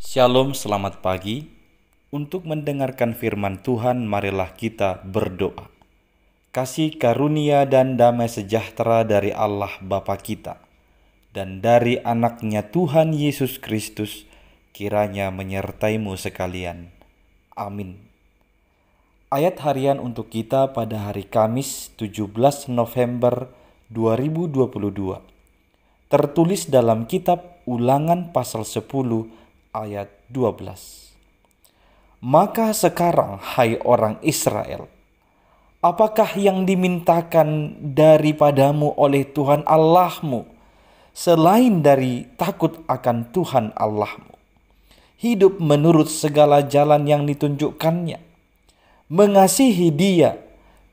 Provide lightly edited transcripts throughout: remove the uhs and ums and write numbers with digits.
Shalom, selamat pagi. Untuk mendengarkan firman Tuhan, marilah kita berdoa. Kasih karunia dan damai sejahtera dari Allah Bapa kita dan dari anaknya Tuhan Yesus Kristus kiranya menyertaimu sekalian. Amin. Ayat harian untuk kita pada hari Kamis 17 November 2022 tertulis dalam kitab Ulangan pasal 10 ayat 12. Maka sekarang, hai orang Israel, apakah yang dimintakan daripadamu oleh Tuhan Allahmu selain dari takut akan Tuhan Allahmu, hidup menurut segala jalan yang ditunjukkannya, mengasihi Dia,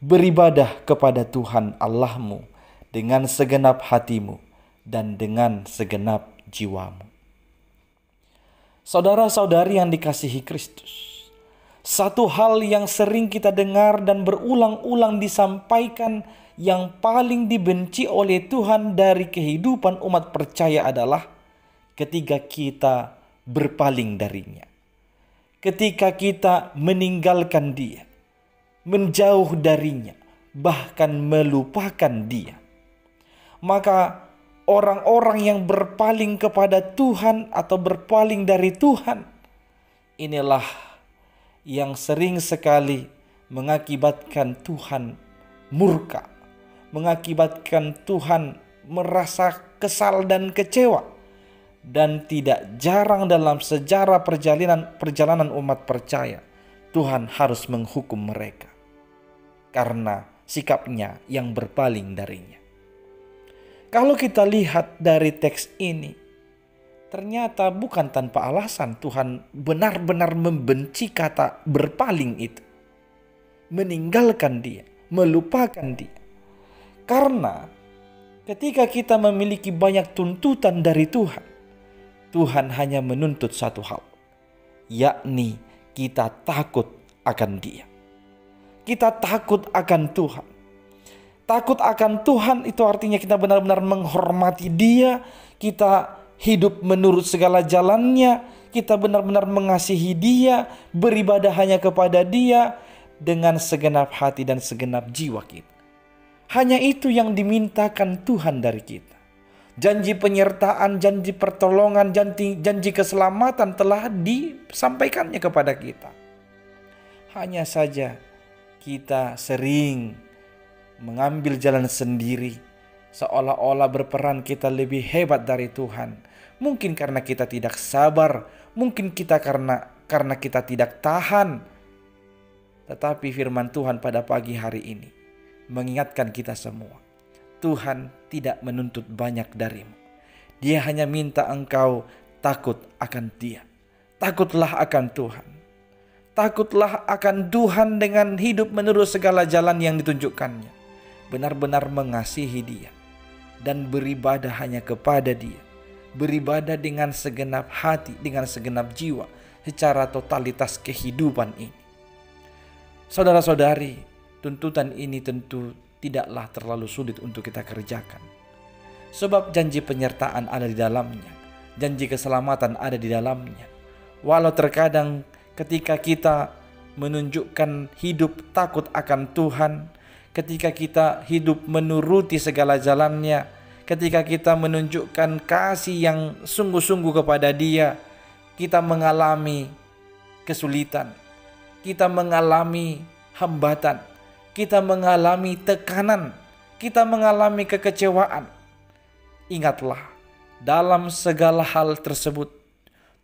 beribadah kepada Tuhan Allahmu dengan segenap hatimu dan dengan segenap jiwamu. Saudara-saudari yang dikasihi Kristus, satu hal yang sering kita dengar dan berulang-ulang disampaikan yang paling dibenci oleh Tuhan dari kehidupan umat percaya adalah ketika kita berpaling darinya. Ketika kita meninggalkan Dia, menjauh darinya, bahkan melupakan Dia. Maka orang-orang yang berpaling kepada Tuhan atau berpaling dari Tuhan, inilah yang sering sekali mengakibatkan Tuhan murka, mengakibatkan Tuhan merasa kesal dan kecewa. Dan tidak jarang dalam sejarah perjalanan umat percaya, Tuhan harus menghukum mereka karena sikapnya yang berpaling darinya. Kalau kita lihat dari teks ini, ternyata bukan tanpa alasan Tuhan benar-benar membenci kata berpaling itu. Meninggalkan Dia, melupakan Dia. Karena ketika kita memiliki banyak tuntutan dari Tuhan, Tuhan hanya menuntut satu hal, yakni kita takut akan Dia. Kita takut akan Tuhan. Takut akan Tuhan itu artinya kita benar-benar menghormati Dia, kita hidup menurut segala jalannya, kita benar-benar mengasihi Dia, beribadah hanya kepada Dia dengan segenap hati dan segenap jiwa kita. Hanya itu yang dimintakan Tuhan dari kita. Janji penyertaan, janji pertolongan, janji keselamatan telah disampaikannya kepada kita. Hanya saja kita sering mengambil jalan sendiri, seolah-olah berperan kita lebih hebat dari Tuhan. Mungkin karena kita tidak sabar, mungkin kita karena kita tidak tahan. Tetapi firman Tuhan pada pagi hari ini mengingatkan kita semua, Tuhan tidak menuntut banyak darimu. Dia hanya minta engkau takut akan Dia. Takutlah akan Tuhan. Takutlah akan Tuhan dengan hidup menurut segala jalan yang ditunjukkannya. Benar-benar mengasihi Dia dan beribadah hanya kepada Dia. Beribadah dengan segenap hati, dengan segenap jiwa, secara totalitas kehidupan ini. Saudara-saudari, tuntutan ini tentu tidaklah terlalu sulit untuk kita kerjakan. Sebab janji penyertaan ada di dalamnya, janji keselamatan ada di dalamnya. Walau terkadang ketika kita menunjukkan hidup takut akan Tuhan, ketika kita hidup menuruti segala jalannya, ketika kita menunjukkan kasih yang sungguh-sungguh kepada Dia, kita mengalami kesulitan, kita mengalami hambatan, kita mengalami tekanan, kita mengalami kekecewaan. Ingatlah, dalam segala hal tersebut,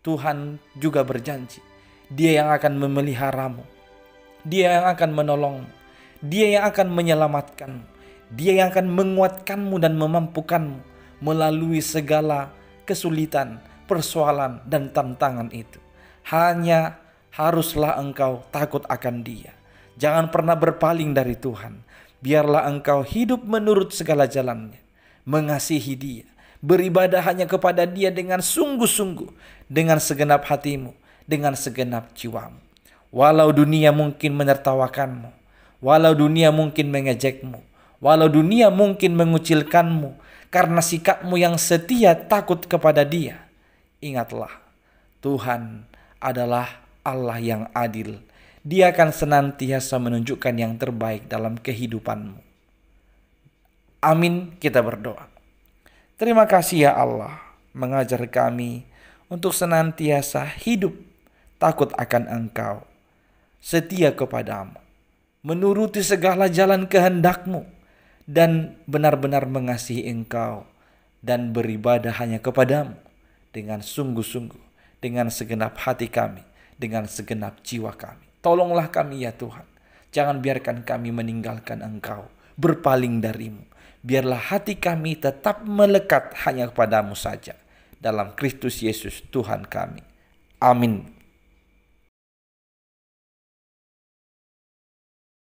Tuhan juga berjanji, Dia yang akan memeliharamu, Dia yang akan menolongmu, Dia yang akan menyelamatkanmu, Dia yang akan menguatkanmu dan memampukanmu melalui segala kesulitan, persoalan, dan tantangan itu. Hanya haruslah engkau takut akan Dia. Jangan pernah berpaling dari Tuhan. Biarlah engkau hidup menurut segala jalannya, mengasihi Dia, beribadah hanya kepada Dia dengan sungguh-sungguh, dengan segenap hatimu, dengan segenap jiwamu. Walau dunia mungkin menertawakanmu, walau dunia mungkin mengejekmu, walau dunia mungkin mengucilkanmu karena sikapmu yang setia takut kepada Dia, ingatlah, Tuhan adalah Allah yang adil. Dia akan senantiasa menunjukkan yang terbaik dalam kehidupanmu. Amin, kita berdoa. Terima kasih ya Allah, mengajar kami untuk senantiasa hidup takut akan Engkau, setia kepadamu, menuruti segala jalan kehendak-Mu, dan benar-benar mengasihi Engkau, dan beribadah hanya kepadamu dengan sungguh-sungguh, dengan segenap hati kami, dengan segenap jiwa kami. Tolonglah kami ya Tuhan, jangan biarkan kami meninggalkan Engkau, berpaling darimu. Biarlah hati kami tetap melekat hanya kepadamu saja. Dalam Kristus Yesus Tuhan kami. Amin.